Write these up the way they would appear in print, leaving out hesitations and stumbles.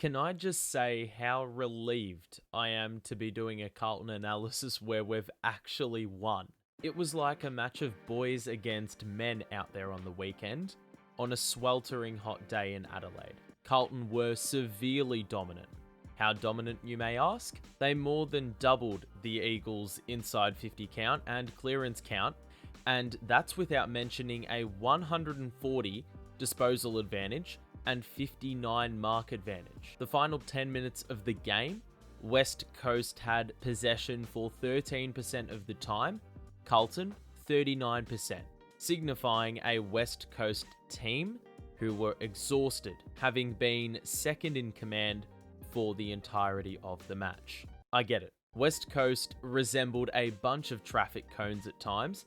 Can I just say how relieved I am to be doing a Carlton analysis where we've actually won? It was like a match of boys against men out there on the weekend on a sweltering hot day in Adelaide. Carlton were severely dominant. How dominant, you may ask? They more than doubled the Eagles' inside 50 count and clearance count, and that's without mentioning a 140 disposal advantage and 59 mark advantage. The final 10 minutes of the game, West Coast had possession for 13% of the time, Carlton 39%, signifying a West Coast team who were exhausted, having been second in command for the entirety of the match. I get it. West Coast resembled a bunch of traffic cones at times,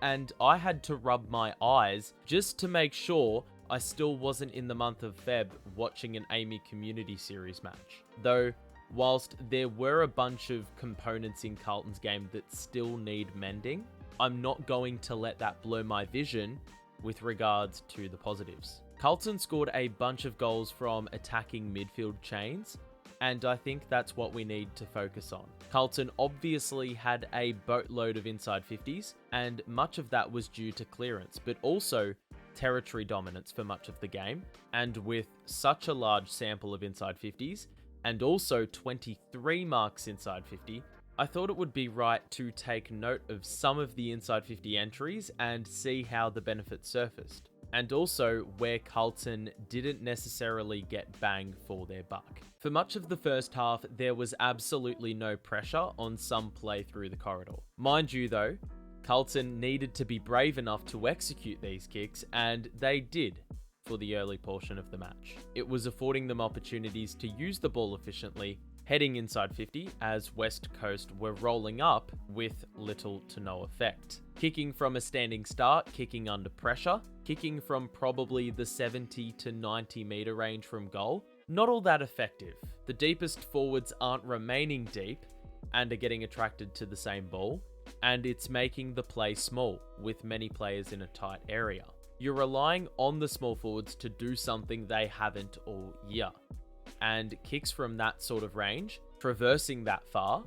and I had to rub my eyes just to make sure I still wasn't in the month of Feb watching an Amy Community Series match. Though, whilst there were a bunch of components in Carlton's game that still need mending, I'm not going to let that blur my vision with regards to the positives. Carlton scored a bunch of goals from attacking midfield chains, and I think that's what we need to focus on. Carlton obviously had a boatload of inside 50s, and much of that was due to clearance, but also territory dominance for much of the game. And with such a large sample of inside 50s, and also 23 marks inside 50, I thought it would be right to take note of some of the inside 50 entries and see how the benefits surfaced. And also where Carlton didn't necessarily get bang for their buck. For much of the first half, there was absolutely no pressure on some play through the corridor. Mind you though, Carlton needed to be brave enough to execute these kicks, and they did for the early portion of the match. It was affording them opportunities to use the ball efficiently, heading inside 50 as West Coast were rolling up with little to no effect. Kicking from a standing start, kicking under pressure, kicking from probably the 70 to 90 meter range from goal, not all that effective. The deepest forwards aren't remaining deep and are getting attracted to the same ball, and it's making the play small with many players in a tight area. You're relying on the small forwards to do something they haven't all year. And kicks from that sort of range, traversing that far,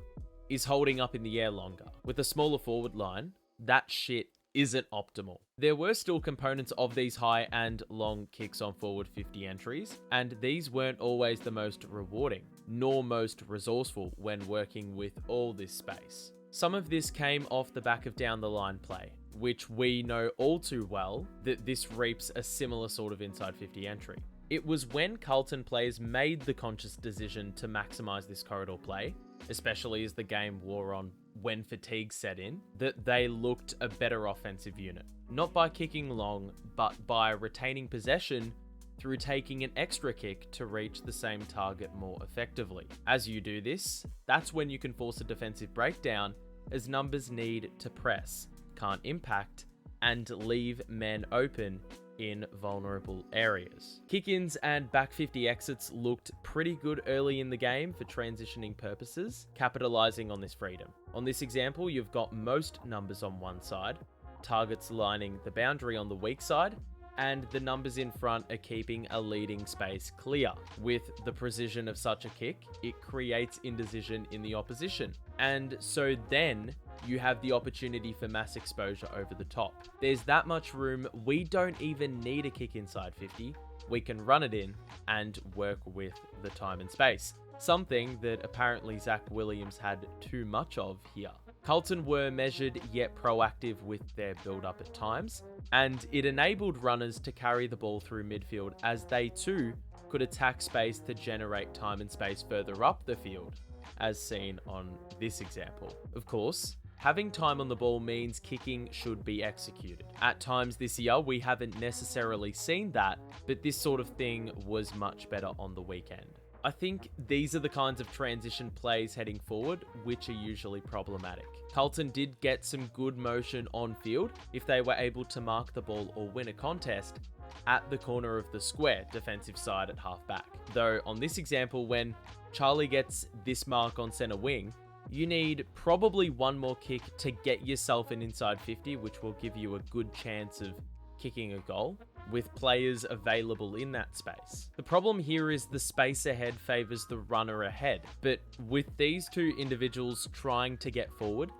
is holding up in the air longer. With a smaller forward line, that shit isn't optimal. There were still components of these high and long kicks on forward 50 entries, and these weren't always the most rewarding, nor most resourceful when working with all this space. Some of this came off the back of down the line play, which we know all too well that this reaps a similar sort of inside 50 entry. It was when Carlton players made the conscious decision to maximise this corridor play, especially as the game wore on when fatigue set in, that they looked a better offensive unit. Not by kicking long, but by retaining possession through taking an extra kick to reach the same target more effectively. As you do this, that's when you can force a defensive breakdown, as numbers need to press, can't impact, and leave men open in vulnerable areas. Kick-ins and back 50 exits looked pretty good early in the game for transitioning purposes, capitalizing on this freedom. On this example, you've got most numbers on one side, targets lining the boundary on the weak side, and the numbers in front are keeping a leading space clear. With the precision of such a kick, it creates indecision in the opposition. And so then you have the opportunity for mass exposure over the top. There's that much room, we don't even need a kick inside 50. We can run it in and work with the time and space. Something that apparently Zach Williams had too much of here. Carlton were measured yet proactive with their build-up at times, and it enabled runners to carry the ball through midfield as they too could attack space to generate time and space further up the field, as seen on this example. Of course, having time on the ball means kicking should be executed. At times this year, we haven't necessarily seen that, but this sort of thing was much better on the weekend. I think these are the kinds of transition plays heading forward, which are usually problematic. Carlton did get some good motion on field if they were able to mark the ball or win a contest at the corner of the square defensive side at half-back. Though on this example, when Charlie gets this mark on centre wing, you need probably one more kick to get yourself an inside 50, which will give you a good chance of kicking a goal. with players available in that space. The problem here is the space ahead favours the runner ahead, but with these two individuals trying to get forward,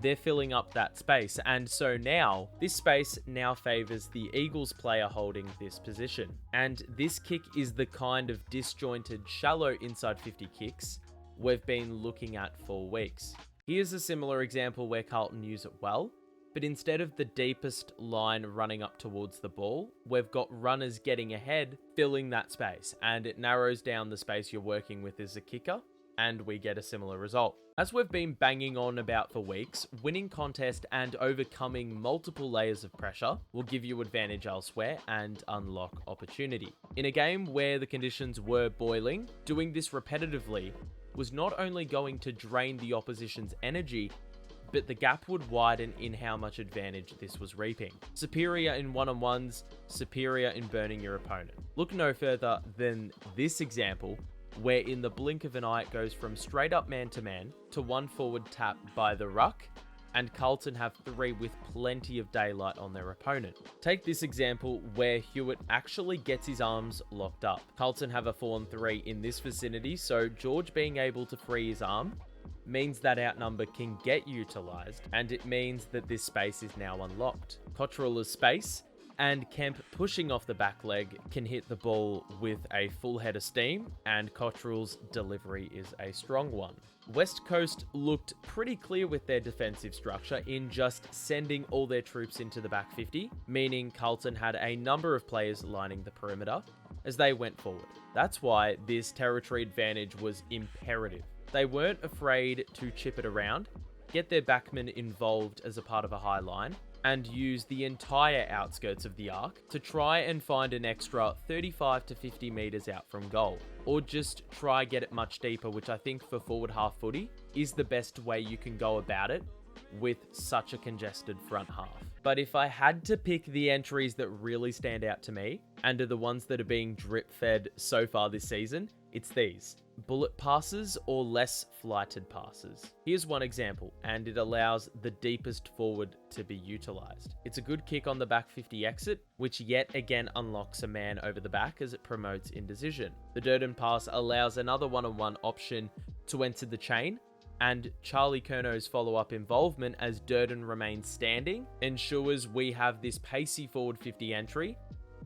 they're filling up that space, and so now, this space now favours the Eagles player holding this position. And this kick is the kind of disjointed, shallow inside 50 kicks we've been looking at for weeks. Here's a similar example where Carlton use it well, but instead of the deepest line running up towards the ball, we've got runners getting ahead, filling that space, and it narrows down the space you're working with as a kicker, and we get a similar result. As we've been banging on about for weeks, winning contest and overcoming multiple layers of pressure will give you advantage elsewhere and unlock opportunity. In a game where the conditions were boiling, doing this repetitively was not only going to drain the opposition's energy, but the gap would widen in how much advantage this was reaping. Superior in one-on-ones, superior in burning your opponent. Look no further than this example, where in the blink of an eye it goes from straight up man-to-man to one forward tap by the ruck, and Carlton have three with plenty of daylight on their opponent. Take this example where Hewitt actually gets his arms locked up. Carlton have a 4-on-3 in this vicinity, so George being able to free his arm means that outnumber can get utilised, and it means that this space is now unlocked. Cottrell's space and Kemp pushing off the back leg can hit the ball with a full head of steam, and Cottrell's delivery is a strong one. West Coast looked pretty clear with their defensive structure in just sending all their troops into the back 50, meaning Carlton had a number of players lining the perimeter as they went forward. That's why this territory advantage was imperative. They weren't afraid to chip it around, get their backmen involved as a part of a high line, and use the entire outskirts of the arc to try and find an extra 35 to 50 metres out from goal. Or just try get it much deeper, which I think for forward half footy is the best way you can go about it with such a congested front half. But if I had to pick the entries that really stand out to me, and are the ones that are being drip fed so far this season, it's these. Bullet passes or less flighted passes. Here's one example, and it allows the deepest forward to be utilised. It's a good kick on the back 50 exit, which yet again unlocks a man over the back as it promotes indecision. The Durden pass allows another one-on-one option to enter the chain, and Charlie Curnow's follow-up involvement as Durden remains standing ensures we have this pacey forward 50 entry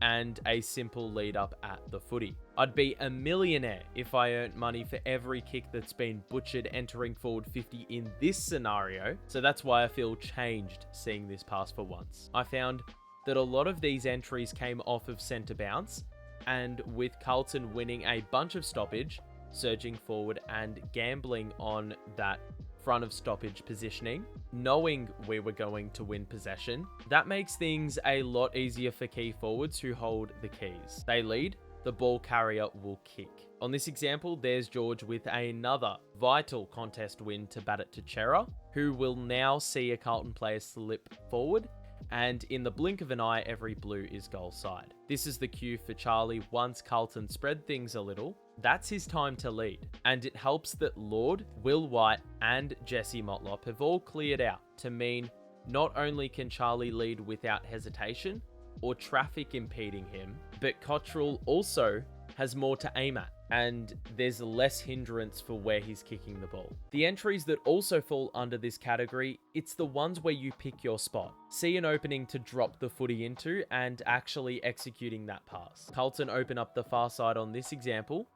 and a simple lead up at the footy. I'd be a millionaire if I earned money for every kick that's been butchered entering forward 50 in this scenario, so that's why I feel changed seeing this pass for once. I found that a lot of these entries came off of centre bounce, and with Carlton winning a bunch of stoppage, surging forward and gambling on that front of stoppage positioning, knowing we were going to win possession, that makes things a lot easier for key forwards who hold the keys. They lead, the ball carrier will kick. On this example, there's George with another vital contest win to bat it to Chera, who will now see a Carlton player slip forward, and in the blink of an eye, every blue is goal side. This is the cue for Charlie once Carlton spread things a little. That's his time to lead, and it helps that Lord, Will White, and Jesse Motlop have all cleared out to mean not only can Charlie lead without hesitation or traffic impeding him, but Cottrell also has more to aim at, and there's less hindrance for where he's kicking the ball. The entries that also fall under this category, it's the ones where you pick your spot. See an opening to drop the footy into and actually executing that pass. Carlton open up the far side on this example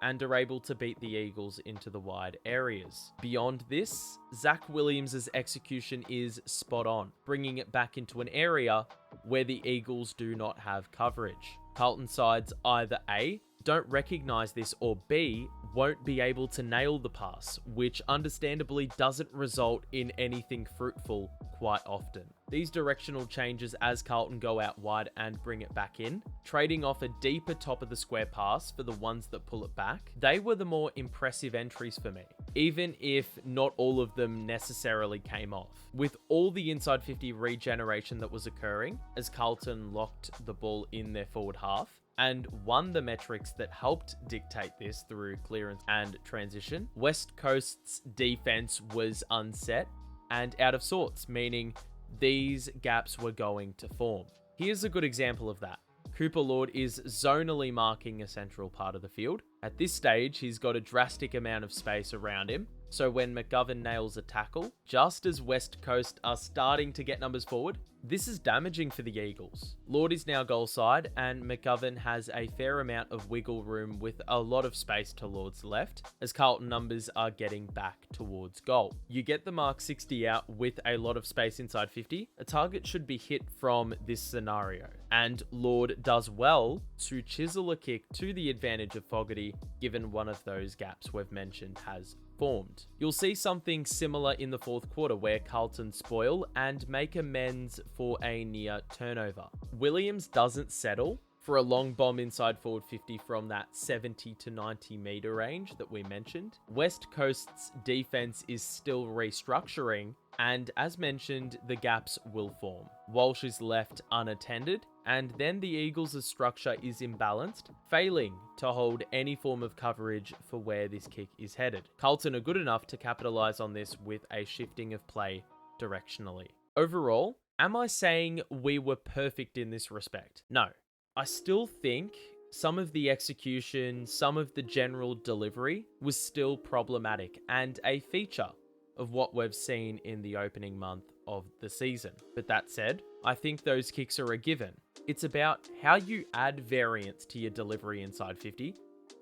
and are able to beat the Eagles into the wide areas. Beyond this, Zach Williams' execution is spot on, bringing it back into an area where the Eagles do not have coverage. Carlton sides either A, don't recognise this, or B, won't be able to nail the pass, which understandably doesn't result in anything fruitful quite often. These directional changes as Carlton go out wide and bring it back in, trading off a deeper top of the square pass for the ones that pull it back, they were the more impressive entries for me, even if not all of them necessarily came off. With all the inside 50 regeneration that was occurring as Carlton locked the ball in their forward half, and won the metrics that helped dictate this through clearance and transition, West Coast's defense was unset and out of sorts, meaning these gaps were going to form. Here's a good example of that. Cooper Lord is zonally marking a central part of the field. At this stage, he's got a drastic amount of space around him, so when McGovern nails a tackle, just as West Coast are starting to get numbers forward, this is damaging for the Eagles. Lord is now goal side, and McGovern has a fair amount of wiggle room with a lot of space to Lord's left, as Carlton numbers are getting back towards goal. You get the mark 60 out with a lot of space inside 50, a target should be hit from this scenario, and Lord does well to chisel a kick to the advantage of Fogarty, given one of those gaps we've mentioned has formed. You'll see something similar in the fourth quarter where Carlton spoil and make amends for a near turnover. Williams doesn't settle for a long bomb inside forward 50 from that 70 to 90 meter range that we mentioned. West Coast's defense is still restructuring, and as mentioned, the gaps will form. Walsh is left unattended, and then the Eagles' structure is imbalanced, failing to hold any form of coverage for where this kick is headed. Carlton are good enough to capitalise on this with a shifting of play directionally. Overall, am I saying we were perfect in this respect? No. I still think some of the execution, some of the general delivery was still problematic and a feature of what we've seen in the opening month of the season. But that said, I think those kicks are a given. It's about how you add variance to your delivery inside 50,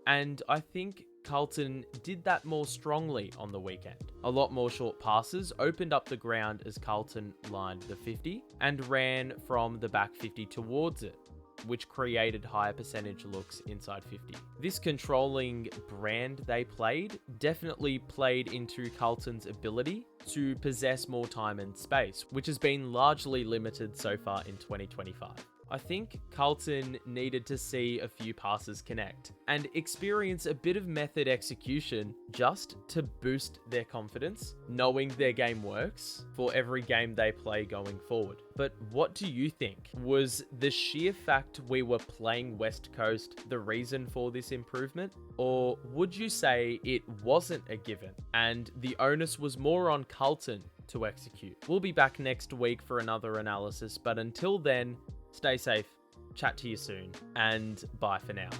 and I think Carlton did that more strongly on the weekend. A lot more short passes opened up the ground as Carlton lined the 50 and ran from the back 50 towards it, which created higher percentage looks inside 50. This controlling brand they played definitely played into Carlton's ability to possess more time and space, which has been largely limited so far in 2025. I think Carlton needed to see a few passes connect and experience a bit of method execution just to boost their confidence, knowing their game works for every game they play going forward. But what do you think? Was the sheer fact we were playing West Coast the reason for this improvement? Or would you say it wasn't a given and the onus was more on Carlton to execute? We'll be back next week for another analysis, but until then, stay safe, chat to you soon, and bye for now.